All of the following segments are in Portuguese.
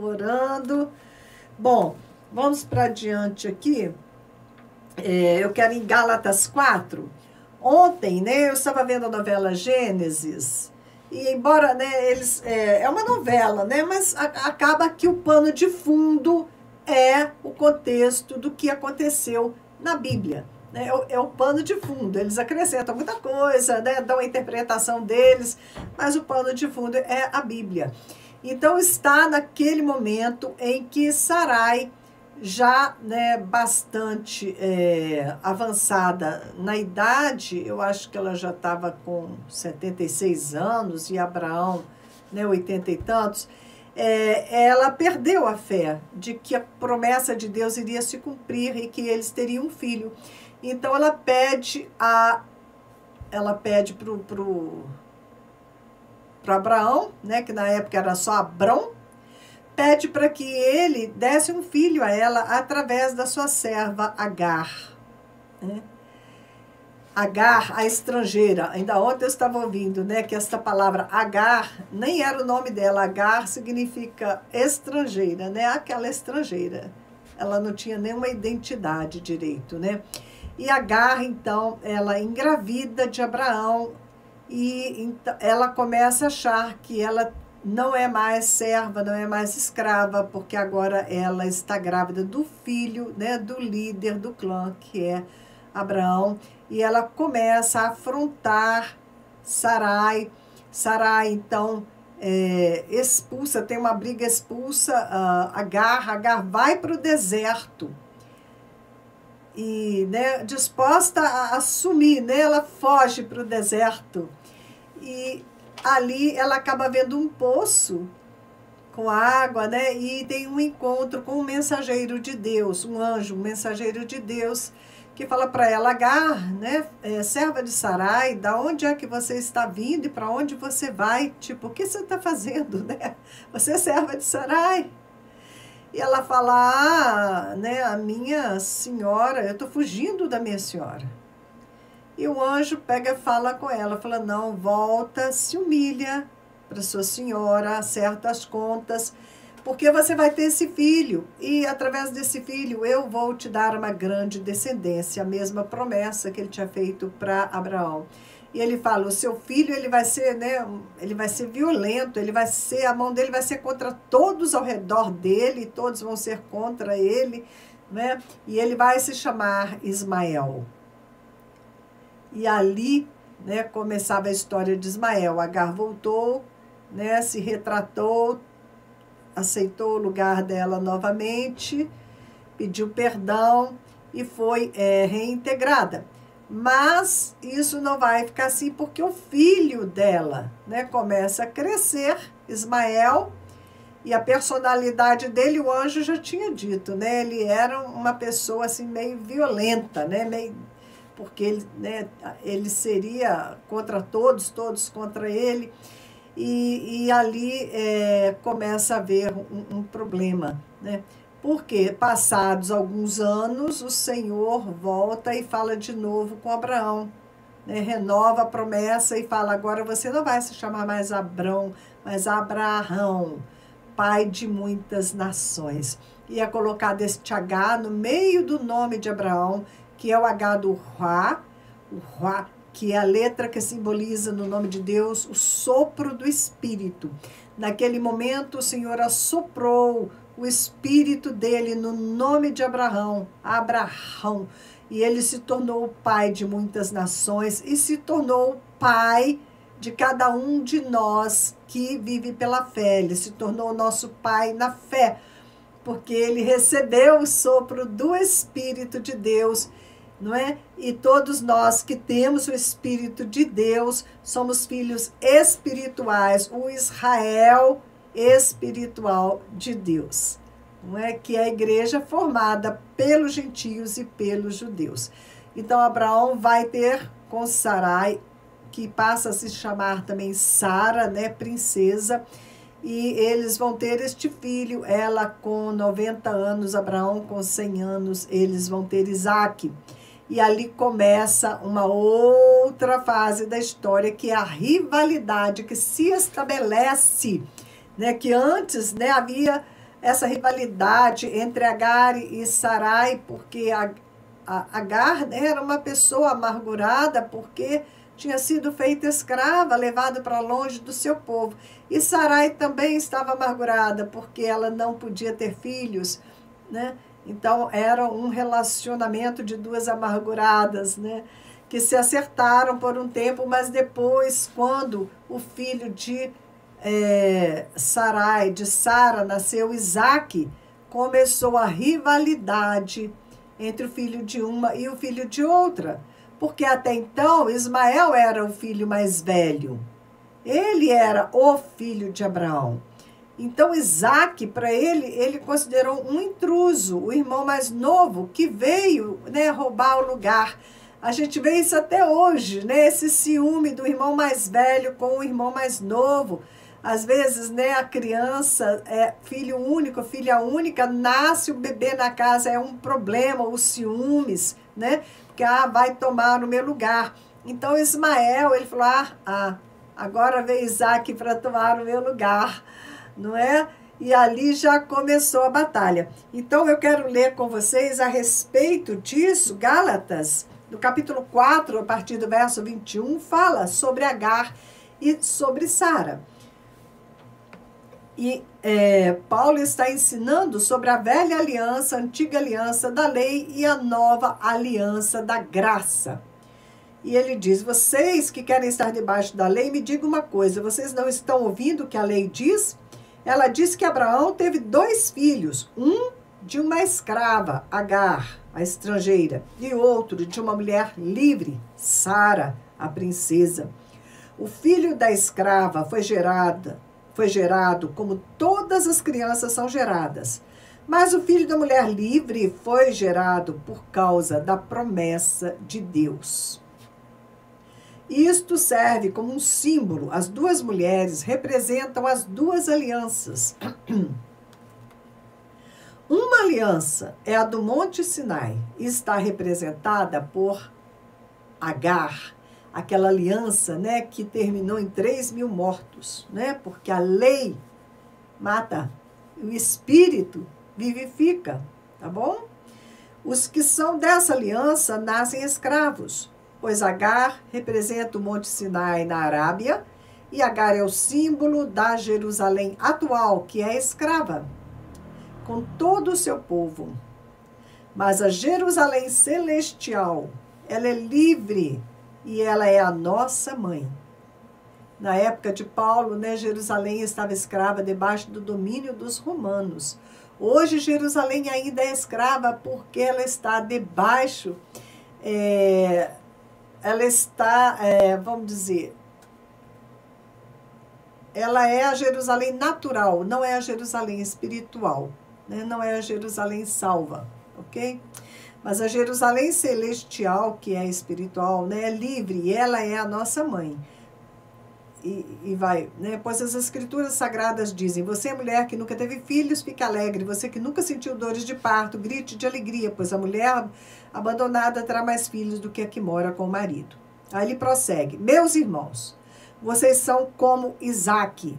Orando. Bom, vamos para diante aqui. Eu quero ir em Gálatas 4. Ontem, né, eu estava vendo a novela Gênesis, e embora, né, é uma novela, né, mas acaba que o pano de fundo é o contexto do que aconteceu na Bíblia. Né, é o pano de fundo. Eles acrescentam muita coisa, né, dão a interpretação deles, mas o pano de fundo é a Bíblia. Então está naquele momento em que Sarai, já, né, bastante avançada na idade, eu acho que ela já estava com 76 anos e Abraão, né, 80 e tantos, ela perdeu a fé de que a promessa de Deus iria se cumprir e que eles teriam um filho. Então ela pede para Abraão, né, que na época era só Abrão, pede para que ele desse um filho a ela através da sua serva Agar. Né? Agar, a estrangeira. Ainda ontem eu estava ouvindo, né, que esta palavra Agar nem era o nome dela. Agar significa estrangeira, né? Aquela estrangeira. Ela não tinha nenhuma identidade direito, né? E Agar, então, ela engravida de Abraão e então, ela começa a achar que ela não é mais serva, não é mais escrava, porque agora ela está grávida do filho, né, do líder do clã, que é Abraão, e ela começa a afrontar Sarai. Sarai, então, expulsa, tem uma briga, expulsa Agar. Agar vai para o deserto, e, né, disposta a assumir, né, ela foge para o deserto, e ali ela acaba vendo um poço com água, né? E tem um encontro com um mensageiro de Deus, um anjo, um mensageiro de Deus, que fala para ela: Agar, né? Serva de Sarai, da onde é que você está vindo e para onde você vai? Tipo, o que você está fazendo, né? Você é serva de Sarai? E ela fala: né? A minha senhora, eu estou fugindo da minha senhora. E o anjo pega e fala com ela, fala: não, volta, se humilha para sua senhora, acerta as contas, porque você vai ter esse filho, e através desse filho eu vou te dar uma grande descendência, a mesma promessa que ele tinha feito para Abraão. E ele fala: o seu filho, ele vai ser, né, ele vai ser violento, a mão dele vai ser contra todos ao redor dele, todos vão ser contra ele, né? E ele vai se chamar Ismael. E ali, né, começava a história de Ismael. Agar voltou, né, se retratou, aceitou o lugar dela novamente, pediu perdão e foi reintegrada. Mas isso não vai ficar assim, porque o filho dela, né, começa a crescer, Ismael, e a personalidade dele, o anjo já tinha dito, né, ele era uma pessoa assim meio violenta, né, porque ele, né, ele seria contra todos, todos contra ele, e ali começa a haver um problema, né? Porque passados alguns anos, o Senhor volta e fala de novo com Abraão, né? Renova a promessa e fala: agora você não vai se chamar mais Abrão, mas Abraão, pai de muitas nações. E é colocado este H no meio do nome de Abraão, que é o H do Rá, o Rá, que é a letra que simboliza no nome de Deus o sopro do Espírito. Naquele momento o Senhor assoprou o Espírito dele no nome de Abraão, e ele se tornou o pai de muitas nações e se tornou o pai de cada um de nós que vive pela fé. Ele se tornou o nosso pai na fé, porque ele recebeu o sopro do Espírito de Deus, não é? E todos nós que temos o Espírito de Deus somos filhos espirituais, o Israel espiritual de Deus, não é? Que é a igreja formada pelos gentios e pelos judeus. Então Abraão vai ter com Sarai, que passa a se chamar também Sara, né, princesa, e eles vão ter este filho, ela com 90 anos, Abraão com 100 anos, eles vão ter Isaque. E ali começa uma outra fase da história, que é a rivalidade que se estabelece né, que antes, né, havia essa rivalidade entre Agar e Sarai, porque Agar, né, era uma pessoa amargurada porque tinha sido feita escrava, levada para longe do seu povo. E Sarai também estava amargurada porque ela não podia ter filhos, né? Então era um relacionamento de duas amarguradas, né, que se acertaram por um tempo, mas depois, quando o filho de Sarai, de Sara, nasceu Isaque, começou a rivalidade entre o filho de uma e o filho de outra, porque até então Ismael era o filho mais velho, ele era o filho de Abraão. Então Isaque, para ele considerou um intruso, o irmão mais novo, que veio, né, roubar o lugar. A gente vê isso até hoje, né, esse ciúme do irmão mais velho com o irmão mais novo. Às vezes, né, a criança é filho único, filha única, nasce o bebê na casa, é um problema, os ciúmes, né? Porque vai tomar no meu lugar. Então Ismael, ele falou, agora veio Isaque para tomar o meu lugar, não é? E ali já começou a batalha. Então eu quero ler com vocês a respeito disso, Gálatas, no capítulo 4, a partir do verso 21, fala sobre Agar e sobre Sara. E Paulo está ensinando sobre a velha aliança, a antiga aliança da lei e a nova aliança da graça. E ele diz, vocês que querem estar debaixo da lei, me digam uma coisa, vocês não estão ouvindo o que a lei diz? Ela diz que Abraão teve 2 filhos, um de uma escrava, Agar, a estrangeira, e outro de uma mulher livre, Sara, a princesa. O filho da escrava foi gerado como todas as crianças são geradas. Mas o filho da mulher livre foi gerado por causa da promessa de Deus. Isto serve como um símbolo. As 2 mulheres representam as 2 alianças. Uma aliança é a do Monte Sinai e está representada por Agar, aquela aliança, né, que terminou em 3.000 mortos, né, porque a lei mata, o espírito vivifica, tá bom? Os que são dessa aliança nascem escravos, pois Agar representa o Monte Sinai na Arábia e Agar é o símbolo da Jerusalém atual, que é escrava, com todo o seu povo. Mas a Jerusalém celestial, ela é livre e ela é a nossa mãe. Na época de Paulo, né, Jerusalém estava escrava debaixo do domínio dos romanos. Hoje Jerusalém ainda é escrava porque ela está debaixo, ela está, vamos dizer, ela é a Jerusalém natural, não é a Jerusalém espiritual, né? Não é a Jerusalém salva, ok? Mas a Jerusalém celestial, que é espiritual, né, é livre, e ela é a nossa mãe. E vai, né? Pois as escrituras sagradas dizem, você é mulher que nunca teve filhos, fica alegre, você que nunca sentiu dores de parto, grite de alegria, pois a mulher abandonada terá mais filhos do que a que mora com o marido. Aí ele prossegue, meus irmãos, vocês são como Isaque,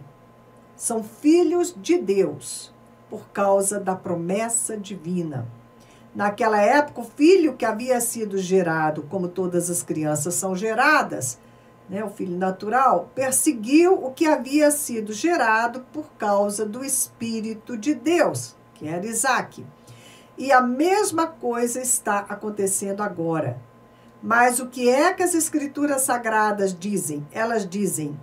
são filhos de Deus, por causa da promessa divina. Naquela época, o filho que havia sido gerado, como todas as crianças são geradas, né, o filho natural, perseguiu o que havia sido gerado por causa do Espírito de Deus, que era Isaque. E a mesma coisa está acontecendo agora. Mas o que é que as escrituras sagradas dizem? Elas dizem,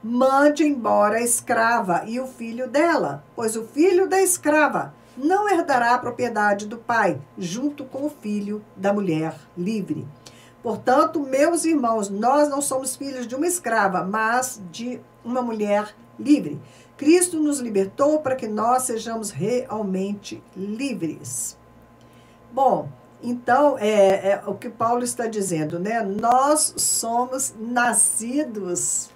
mande embora a escrava e o filho dela, pois o filho da escrava não herdará a propriedade do pai, junto com o filho da mulher livre. Portanto, meus irmãos, nós não somos filhos de uma escrava, mas de uma mulher livre. Cristo nos libertou para que nós sejamos realmente livres. Bom, então, o que Paulo está dizendo, né? Nós somos nascidos,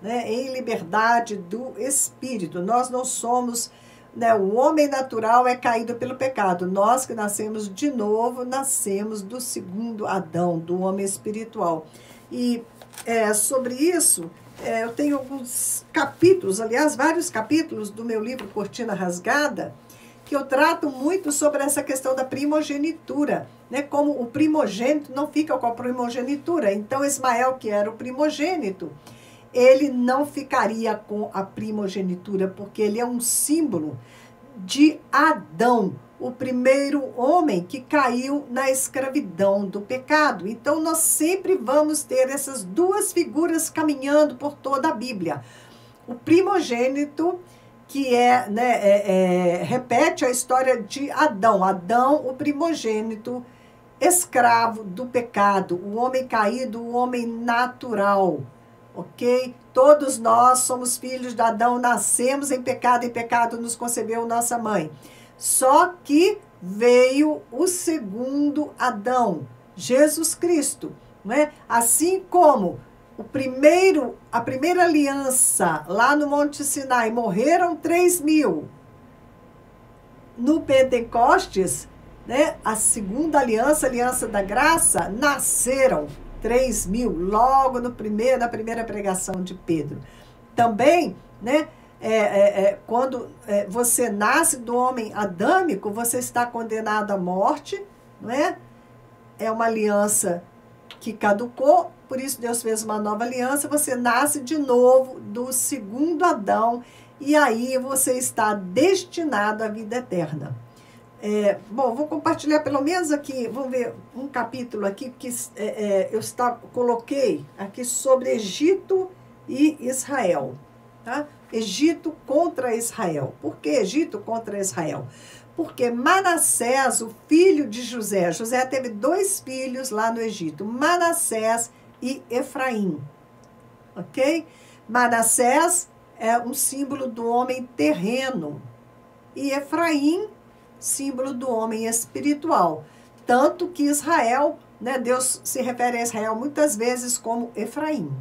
né, em liberdade do Espírito. Nós não somos, né, o homem natural é caído pelo pecado. Nós que nascemos de novo, nascemos do segundo Adão, do homem espiritual. E sobre isso, eu tenho alguns capítulos, aliás, vários capítulos do meu livro Cortina Rasgada, que eu trato muito sobre essa questão da primogenitura, né? Como o primogênito não fica com a primogenitura. Então, Ismael, que era o primogênito, ele não ficaria com a primogenitura, porque ele é um símbolo de Adão, o primeiro homem que caiu na escravidão do pecado. Então, nós sempre vamos ter essas duas figuras caminhando por toda a Bíblia. O primogênito, que repete a história de Adão. Adão, o primogênito, escravo do pecado, o homem caído, o homem natural, ok? Todos nós somos filhos de Adão, nascemos em pecado nos concebeu nossa mãe. Só que veio o segundo Adão, Jesus Cristo, né? Assim como a primeira aliança lá no Monte Sinai, morreram 3.000. No Pentecostes, né, a segunda aliança, a aliança da graça, nasceram 3.000, logo na primeira pregação de Pedro. Também, né, quando você nasce do homem adâmico, você está condenado à morte, não é? É uma aliança que caducou, por isso Deus fez uma nova aliança, você nasce de novo do segundo Adão, e aí você está destinado à vida eterna. Bom, vou compartilhar pelo menos aqui, vamos ver um capítulo aqui que coloquei aqui sobre Egito e Israel, tá? Egito contra Israel. Por que Egito contra Israel? Porque Manassés, o filho de José teve 2 filhos lá no Egito, Manassés e Efraim, ok? Manassés é um símbolo do homem terreno e Efraim, símbolo do homem espiritual. Tanto que Israel, né, Deus se refere a Israel muitas vezes como Efraim.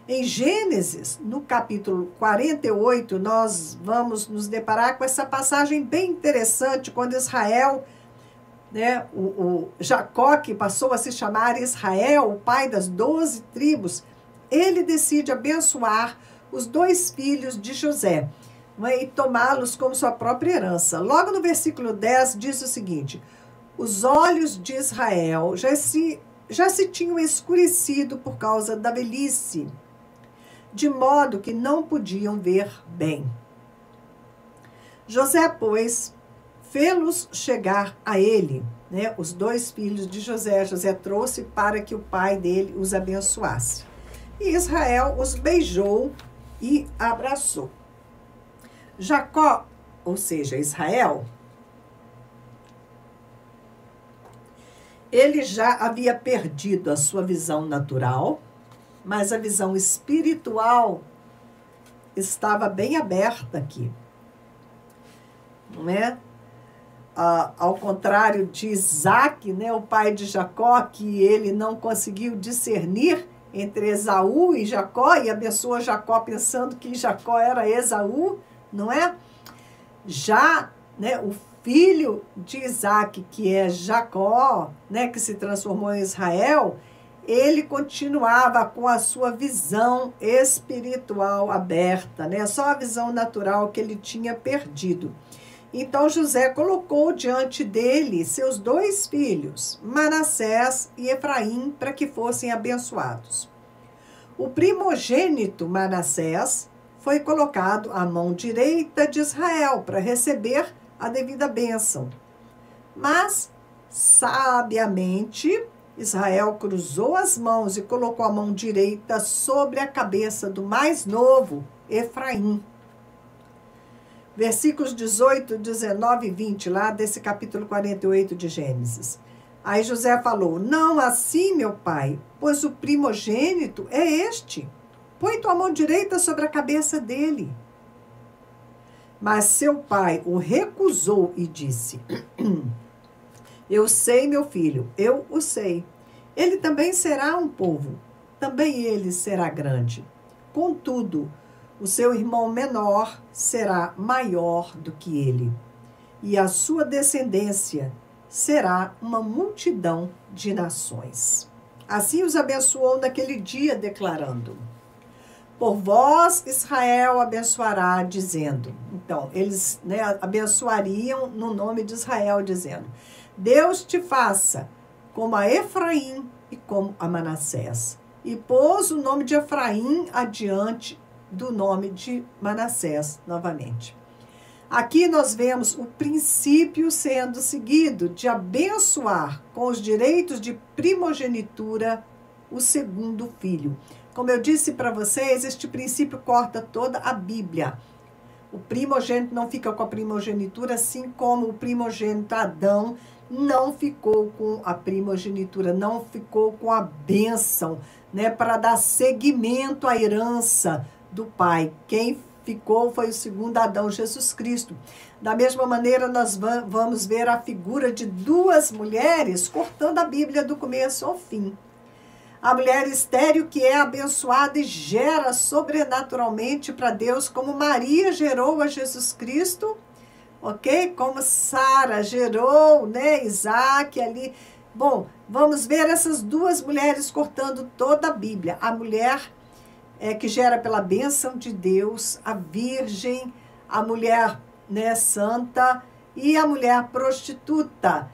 Em Gênesis, no capítulo 48, nós vamos nos deparar com essa passagem bem interessante, quando Israel, né, o Jacó, que passou a se chamar Israel, o pai das 12 tribos, ele decide abençoar os 2 filhos de José, né, e tomá-los como sua própria herança. Logo no versículo 10 diz o seguinte: os olhos de Israel já se tinham escurecido por causa da velhice, de modo que não podiam ver bem. José, pois, fê-los chegar a ele, né, os 2 filhos de José. José trouxe para que o pai dele os abençoasse. E Israel os beijou e abraçou. Jacó, ou seja, Israel, ele já havia perdido a sua visão natural, mas a visão espiritual estava bem aberta aqui, não é? Ao contrário de Isaac, né, o pai de Jacó, que ele não conseguiu discernir entre Esaú e Jacó, e abençoou Jacó pensando que Jacó era Esaú, não é? Já, né, o filho de Isaac, que é Jacó, né, que se transformou em Israel, ele continuava com a sua visão espiritual aberta, né? Só a visão natural que ele tinha perdido. Então José colocou diante dele seus 2 filhos, Manassés e Efraim, para que fossem abençoados. O primogênito Manassés foi colocado à mão direita de Israel para receber a devida bênção. Mas, sabiamente, Israel cruzou as mãos e colocou a mão direita sobre a cabeça do mais novo, Efraim. Versículos 18, 19 e 20, lá desse capítulo 48 de Gênesis. Aí José falou: não assim, meu pai, pois o primogênito é este. Põe tua mão direita sobre a cabeça dele. Mas seu pai o recusou e disse: eu sei, meu filho, eu o sei. Ele também será um povo, também ele será grande. Contudo, o seu irmão menor será maior do que ele, e a sua descendência será uma multidão de nações. Assim os abençoou naquele dia, declarando: Por vós Israel abençoará, dizendo. Então, eles, né, abençoariam no nome de Israel, dizendo: Deus te faça como a Efraim e como a Manassés. E pôs o nome de Efraim adiante do nome de Manassés, novamente. Aqui nós vemos o princípio sendo seguido de abençoar com os direitos de primogenitura o segundo filho. Como eu disse para vocês, este princípio corta toda a Bíblia. O primogênito não fica com a primogenitura, assim como o primogênito Adão não ficou com a primogenitura, não ficou com a bênção, né, para dar seguimento à herança do pai. Quem ficou foi o segundo Adão, Jesus Cristo. Da mesma maneira, nós vamos ver a figura de duas mulheres cortando a Bíblia do começo ao fim. A mulher estéril que é abençoada e gera sobrenaturalmente para Deus, como Maria gerou a Jesus Cristo, ok? Como Sara gerou, né, Isaac ali. Bom, vamos ver essas duas mulheres cortando toda a Bíblia. A mulher que gera pela bênção de Deus, a virgem, a mulher, né, santa e a mulher prostituta,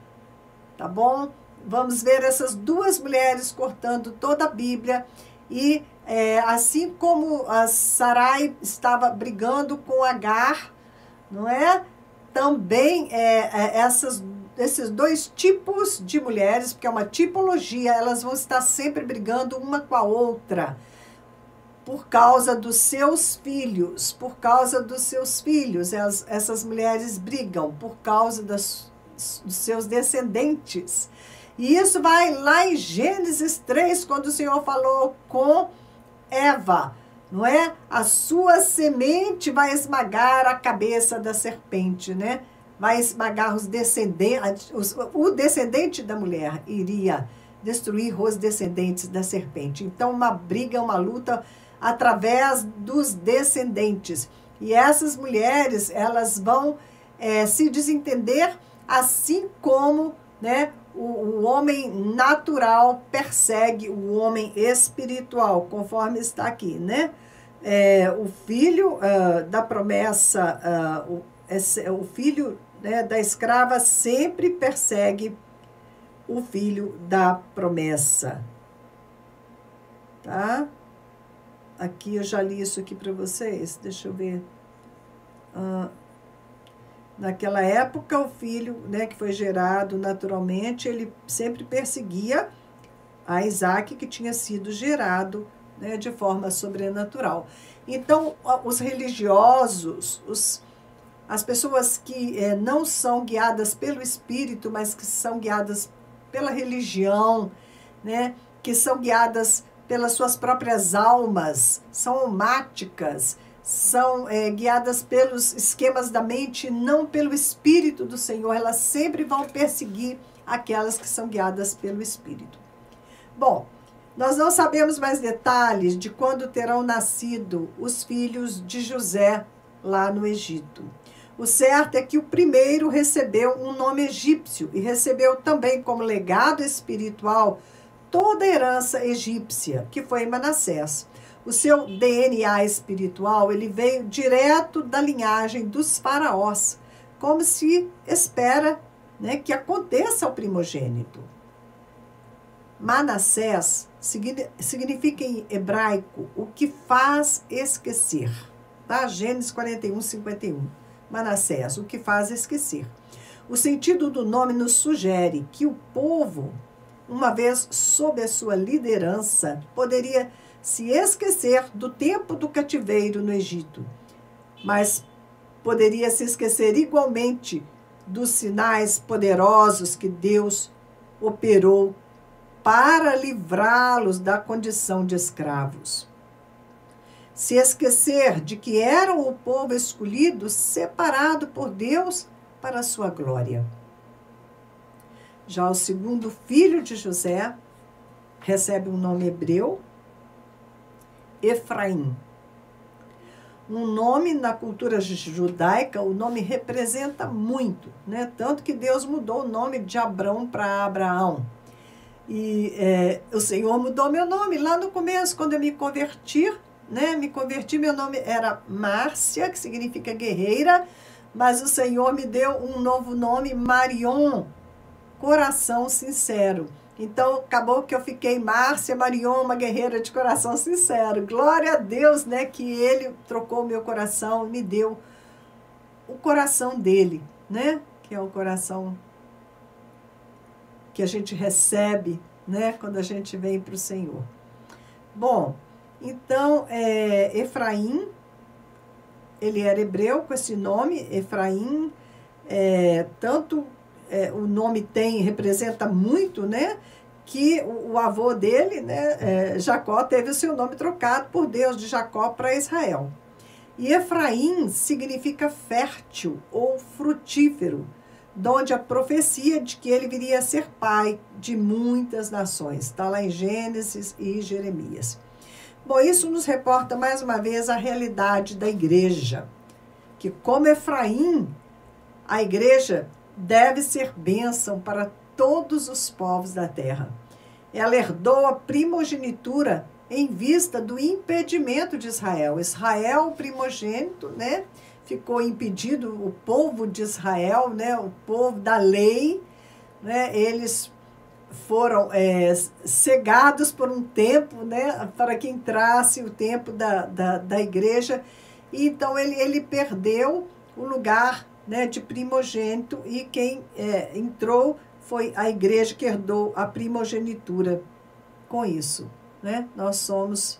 tá bom? Vamos ver essas duas mulheres cortando toda a Bíblia e assim como a Sarai estava brigando com Agar, não é? Também esses dois tipos de mulheres, porque é uma tipologia, elas vão estar sempre brigando uma com a outra por causa dos seus filhos, essas mulheres brigam por causa dos seus descendentes. E isso vai lá em Gênesis 3, quando o Senhor falou com Eva, não é? A sua semente vai esmagar a cabeça da serpente, né? Vai esmagar os descendentes, o descendente da mulher iria destruir os descendentes da serpente. Então, uma briga, uma luta através dos descendentes. E essas mulheres, elas vão se desentender, assim como, né, o homem natural persegue o homem espiritual, conforme está aqui, né? O filho da promessa, o filho, né, da escrava sempre persegue o filho da promessa. Tá? Aqui eu já li isso aqui para vocês, deixa eu ver. Naquela época, o filho, né, que foi gerado naturalmente, ele sempre perseguia a Isaac, que tinha sido gerado, né, de forma sobrenatural. Então, os religiosos, as pessoas que não são guiadas pelo Espírito, mas que são guiadas pela religião, né, que são guiadas pelas suas próprias almas, são almáticas, são guiadas pelos esquemas da mente, não pelo Espírito do Senhor. Elas sempre vão perseguir aquelas que são guiadas pelo Espírito. Bom, nós não sabemos mais detalhes de quando terão nascido os filhos de José lá no Egito. O certo é que o primeiro recebeu um nome egípcio e recebeu também como legado espiritual toda a herança egípcia, que foi Manassés. O seu DNA espiritual, ele veio direto da linhagem dos faraós, como se espera, né, que aconteça ao primogênito. Manassés significa em hebraico o que faz esquecer. Tá? Gênesis 41, 51. Manassés, o que faz esquecer. O sentido do nome nos sugere que o povo, uma vez sob a sua liderança, poderia se esquecer do tempo do cativeiro no Egito, mas poderia se esquecer igualmente dos sinais poderosos que Deus operou para livrá-los da condição de escravos. Se esquecer de que eram o povo escolhido, separado por Deus para a sua glória. Já o segundo filho de José recebe um nome hebreu, Efraim. Um nome na cultura judaica, o nome representa muito, né? Tanto que Deus mudou o nome de Abrão para Abraão. E o Senhor mudou meu nome lá no começo, quando eu me converti, né, me converti, meu nome era Márcia, que significa guerreira, mas o Senhor me deu um novo nome, Marion, coração sincero. Então, acabou que eu fiquei Márcia Marion, uma guerreira de coração sincero. Glória a Deus, né, que Ele trocou o meu coração, me deu o coração dele, né, que é o coração que a gente recebe, né, quando a gente vem para o Senhor. Bom, então, Efraim, ele era hebreu com esse nome, Efraim, o nome representa muito, né, que o avô dele, né, Jacó, teve o seu nome trocado por Deus de Jacó para Israel. E Efraim significa fértil ou frutífero, donde a profecia de que ele viria a ser pai de muitas nações. Está lá em Gênesis e Jeremias. Bom, isso nos reporta mais uma vez a realidade da igreja, que como Efraim, a igreja deve ser bênção para todos os povos da terra. Ela herdou a primogenitura em vista do impedimento de Israel. Israel, primogênito, né, ficou impedido, o povo de Israel, né, o povo da lei, né, eles foram cegados por um tempo, né, para que entrasse o tempo da igreja. E então ele perdeu o lugar, né, de primogênito, e quem entrou foi a igreja que herdou a primogenitura com isso, né? Nós somos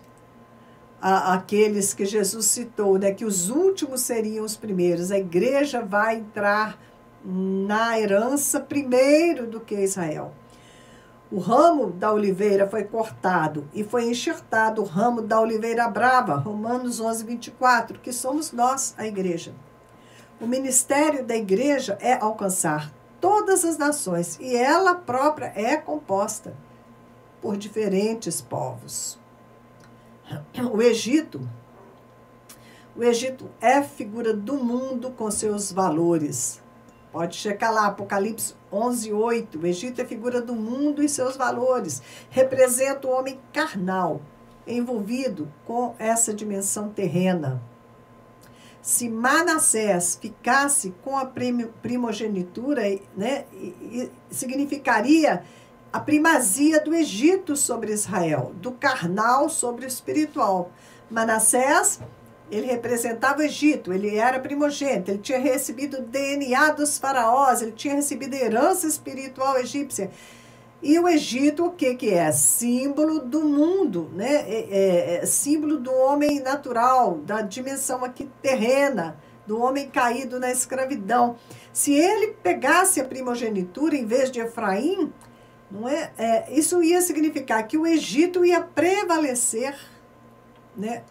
aqueles que Jesus citou, né, que os últimos seriam os primeiros. A igreja vai entrar na herança primeiro do que Israel. O ramo da oliveira foi cortado e foi enxertado o ramo da oliveira brava, Romanos 11, 24, que somos nós, a igreja. O ministério da igreja é alcançar todas as nações e ela própria é composta por diferentes povos. O Egito é figura do mundo com seus valores. Pode checar lá, Apocalipse 11, 8. O Egito é figura do mundo e seus valores. Representa o homem carnal, envolvido com essa dimensão terrena. Se Manassés ficasse com a primogenitura, né, significaria a primazia do Egito sobre Israel, do carnal sobre o espiritual. Manassés, ele representava o Egito, ele era primogênito, ele tinha recebido o DNA dos faraós, ele tinha recebido a herança espiritual egípcia. E o Egito, o que é? Símbolo do mundo, né? Símbolo do homem natural, da dimensão aqui terrena, do homem caído na escravidão. Se ele pegasse a primogenitura em vez de Efraim, não isso ia significar que o Egito ia prevalecer, né,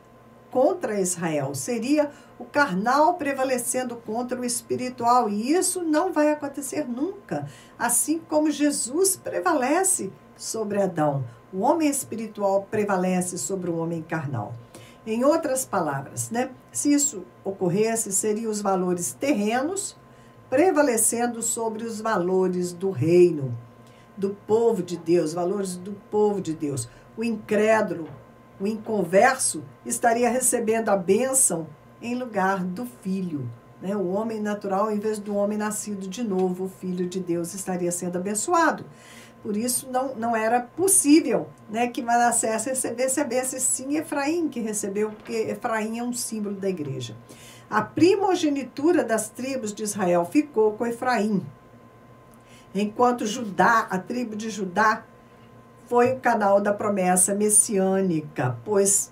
contra Israel. Seria o carnal prevalecendo contra o espiritual. E isso não vai acontecer nunca. Assim como Jesus prevalece sobre Adão. O homem espiritual prevalece sobre o homem carnal. Em outras palavras, né, se isso ocorresse, seriam os valores terrenos prevalecendo sobre os valores do reino, do povo de Deus, valores do povo de Deus. O incrédulo, o inconverso, estaria recebendo a bênção em lugar do filho, né? O homem natural, em vez do homem nascido de novo, o filho de Deus estaria sendo abençoado. Por isso, não era possível, né, que Manassés recebesse a bênção, sim Efraim que recebeu, porque Efraim é um símbolo da igreja. A primogenitura das tribos de Israel ficou com Efraim, enquanto Judá, a tribo de Judá, foi o canal da promessa messiânica, pois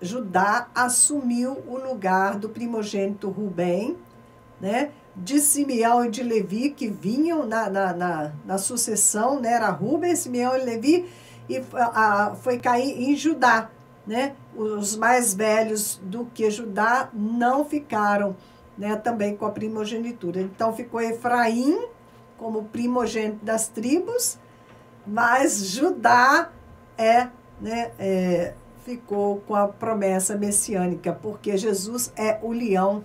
Judá assumiu o lugar do primogênito Rubem, né, de Simeão e de Levi, que vinham na sucessão, né, era Rubem, Simeão e Levi, e foi cair em Judá, né? Os mais velhos do que Judá não ficaram, né, também com a primogenitura. Então ficou Efraim como primogênito das tribos, mas Judá ficou com a promessa messiânica, porque Jesus é o leão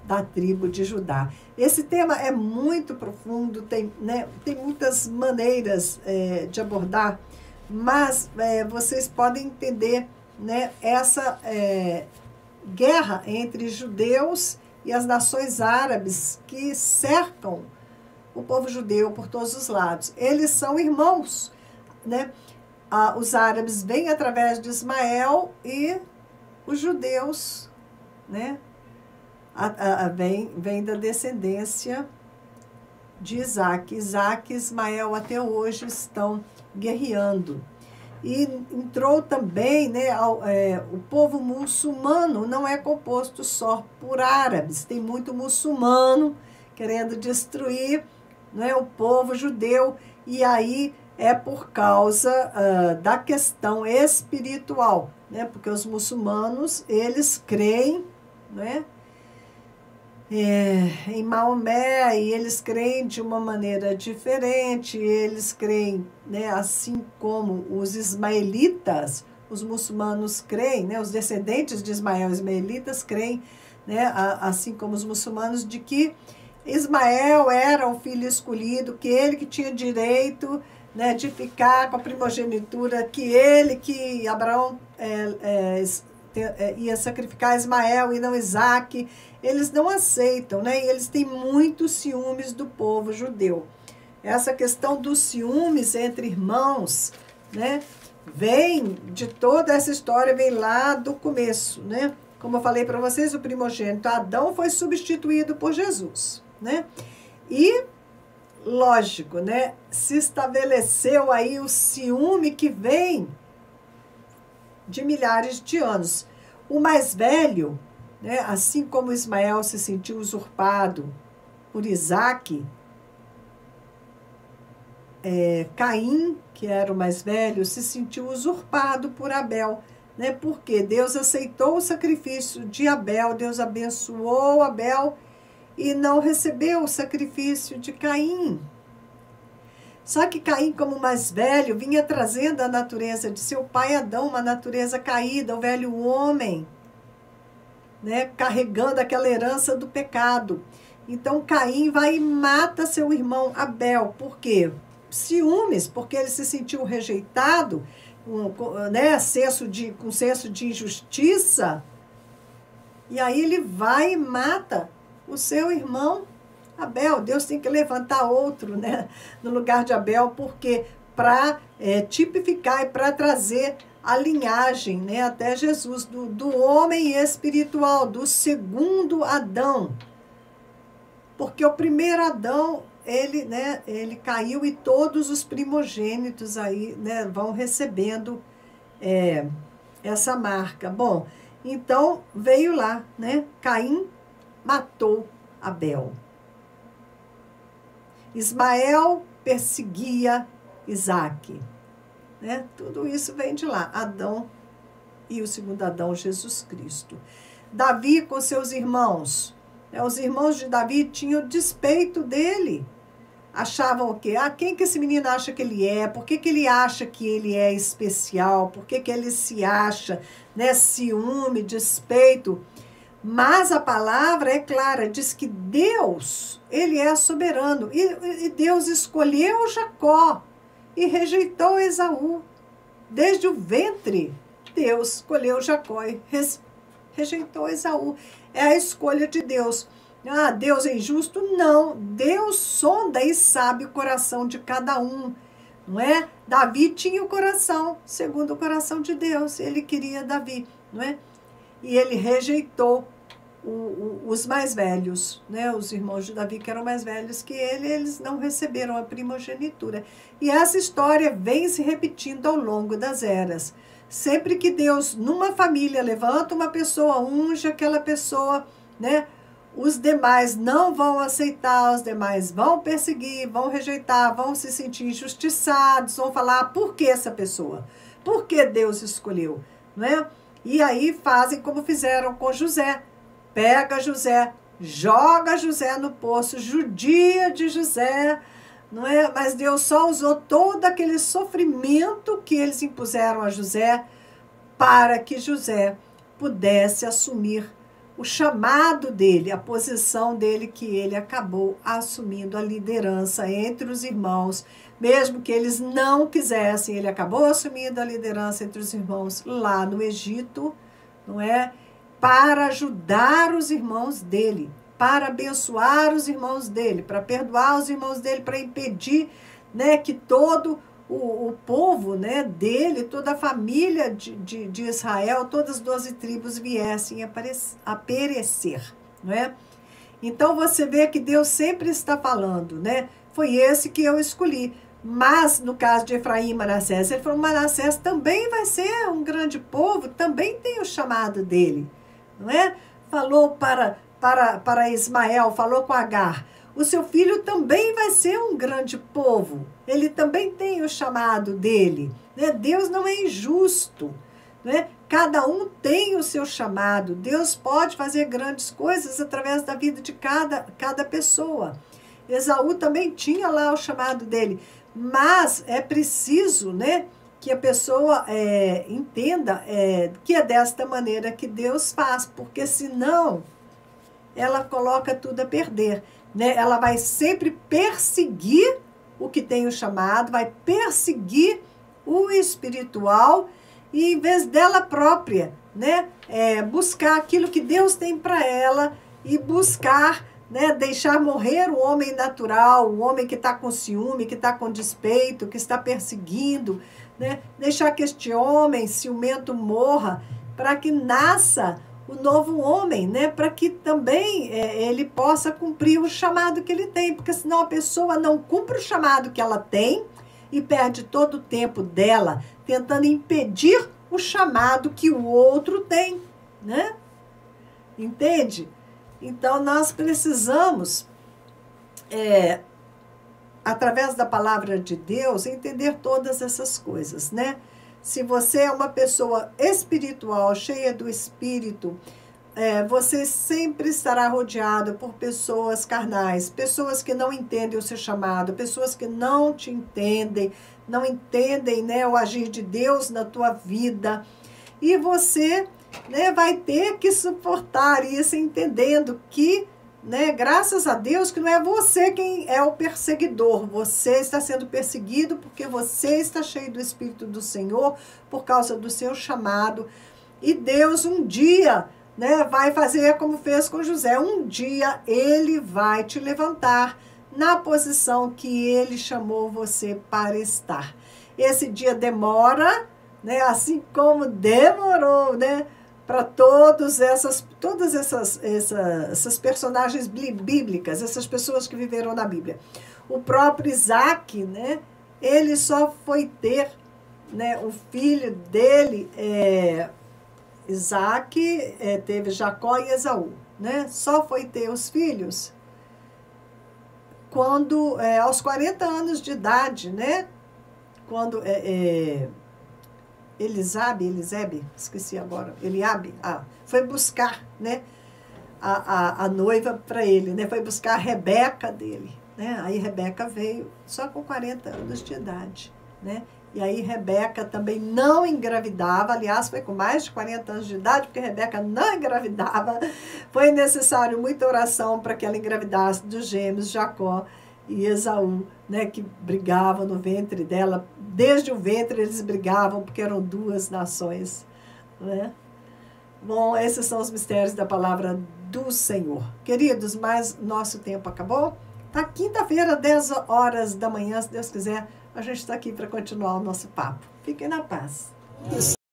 da tribo de Judá. Esse tema é muito profundo, tem muitas maneiras de abordar, mas vocês podem entender né, essa guerra entre judeus e as nações árabes que cercam o povo judeu por todos os lados. Eles são irmãos, né? Os árabes vêm através de Ismael e os judeus, né, vêm da descendência de Isaac. Isaac e Ismael até hoje estão guerreando. E entrou também, né, o povo muçulmano não é composto só por árabes, tem muito muçulmano querendo destruir, né, o povo judeu, e aí é por causa da questão espiritual, né, porque os muçulmanos, eles creem, né, em Maomé, e eles creem de uma maneira diferente, eles creem, né, assim como os ismaelitas, os muçulmanos creem, né, os descendentes de Ismael, os ismaelitas creem, né, assim como os muçulmanos, de que Ismael era o filho escolhido, que ele que tinha direito, né, de ficar com a primogenitura, que Abraão ia sacrificar Ismael e não Isaque. Eles não aceitam, né? E eles têm muitos ciúmes do povo judeu. Essa questão dos ciúmes entre irmãos, né, vem de toda essa história, vem lá do começo, né? Como eu falei para vocês, o primogênito Adão foi substituído por Jesus, né? E, lógico, né, se estabeleceu aí o ciúme que vem de milhares de anos. O mais velho, né, assim como Ismael se sentiu usurpado por Isaque, Caim, que era o mais velho, se sentiu usurpado por Abel, né? Porque Deus aceitou o sacrifício de Abel, Deus abençoou Abel e não recebeu o sacrifício de Caim. Só que Caim, como mais velho, vinha trazendo a natureza de seu pai Adão, uma natureza caída, o velho homem, né, carregando aquela herança do pecado. Então Caim vai e mata seu irmão Abel. Por quê? Ciúmes, porque ele se sentiu rejeitado, né, com senso de injustiça. E aí ele vai e mata o seu irmão Abel. Deus tem que levantar outro, né, no lugar de Abel, porque para tipificar e para trazer a linhagem, né, até Jesus, do homem espiritual, do segundo Adão. Porque o primeiro Adão, ele caiu, e todos os primogênitos aí, né, vão recebendo essa marca. Bom, então veio lá, né, Caim matou Abel. Ismael perseguia Isaque, né? Tudo isso vem de lá, Adão e o segundo Adão, Jesus Cristo. Davi com seus irmãos, né? Os irmãos de Davi tinham despeito dele. Achavam o quê? Quem que esse menino acha que ele é? Por que que ele acha que ele é especial? Por que que ele se acha, né, ciúme, despeito? Mas a palavra é clara, diz que Deus, ele é soberano. E Deus escolheu Jacó e rejeitou Esaú. Desde o ventre, Deus escolheu Jacó e rejeitou Esaú. É a escolha de Deus. Deus é injusto? Não. Deus sonda e sabe o coração de cada um. Não é? Davi tinha o coração, segundo o coração de Deus. Ele queria Davi, não é? E ele rejeitou os mais velhos, né? Os irmãos de Davi, que eram mais velhos que ele, eles não receberam a primogenitura. E essa história vem se repetindo ao longo das eras. Sempre que Deus, numa família, levanta uma pessoa, unge aquela pessoa, né? Os demais não vão aceitar, os demais vão perseguir, vão rejeitar, vão se sentir injustiçados, vão falar, por que essa pessoa? Por que Deus escolheu? Não é? E aí fazem como fizeram com José. Pega José, joga José no poço, judia de José, não é? Mas Deus só usou todo aquele sofrimento que eles impuseram a José para que José pudesse assumir o chamado dele, a posição dele, que ele acabou assumindo a liderança entre os irmãos, mesmo que eles não quisessem, ele acabou assumindo a liderança entre os irmãos lá no Egito, não é? Para ajudar os irmãos dele, para abençoar os irmãos dele, para perdoar os irmãos dele, para impedir, né, que todo o povo, né, dele, toda a família de Israel, todas as 12 tribos viessem a perecer, não é? Então você vê que Deus sempre está falando, né? Foi esse que eu escolhi. Mas no caso de Efraim e Manassés, ele falou: Manassés também vai ser um grande povo, também tem o chamado dele, não é? Falou para Ismael, falou com Agar: o seu filho também vai ser um grande povo, ele também tem o chamado dele, né? Deus não é injusto, né? Cada um tem o seu chamado. Deus pode fazer grandes coisas através da vida de cada pessoa. Esaú também tinha lá o chamado dele, mas é preciso, né, que a pessoa entenda que é desta maneira que Deus faz, porque senão ela coloca tudo a perder, né? Ela vai sempre perseguir o que tem o chamado, vai perseguir o espiritual, e em vez dela própria, né, buscar aquilo que Deus tem para ela e buscar, né, deixar morrer o homem natural, o homem que está com ciúme, que está com despeito, que está perseguindo, né, deixar que este homem ciumento morra, para que nasça o novo homem, né, para que também ele possa cumprir o chamado que ele tem, porque senão a pessoa não cumpre o chamado que ela tem e perde todo o tempo dela tentando impedir o chamado que o outro tem, né? Entende? Então, nós precisamos, através da palavra de Deus, entender todas essas coisas, né? Se você é uma pessoa espiritual, cheia do Espírito, você sempre estará rodeado por pessoas carnais, pessoas que não entendem o seu chamado, pessoas que não te entendem, não entendem, né, o agir de Deus na tua vida. E você, né, vai ter que suportar isso, entendendo que, né, graças a Deus, que não é você quem é o perseguidor. Você está sendo perseguido porque você está cheio do Espírito do Senhor, por causa do seu chamado. E Deus um dia, né, vai fazer como fez com José. Um dia ele vai te levantar na posição que ele chamou você para estar. Esse dia demora, né, assim como demorou, né, para todas essas personagens bíblicas, essas pessoas que viveram na Bíblia. O próprio Isaac, né, ele só foi ter, né, o filho dele, Isaac, teve Jacó e Esaú, né, só foi ter os filhos quando, aos 40 anos de idade, né, quando Eliabe, esqueci agora, Eliabe, foi buscar, né, a noiva para ele, né, foi buscar a Rebeca dele, né, aí Rebeca veio só com 40 anos de idade, né, e aí Rebeca também não engravidava, aliás, foi com mais de 40 anos de idade, porque Rebeca não engravidava, foi necessário muita oração para que ela engravidasse dos gêmeos Jacó e Esaú, né, que brigavam no ventre dela. Desde o ventre eles brigavam, porque eram duas nações, né? Bom, esses são os mistérios da palavra do Senhor. Queridos, mas nosso tempo acabou. Tá, quinta-feira, 10 horas da manhã, se Deus quiser, a gente está aqui para continuar o nosso papo. Fiquem na paz.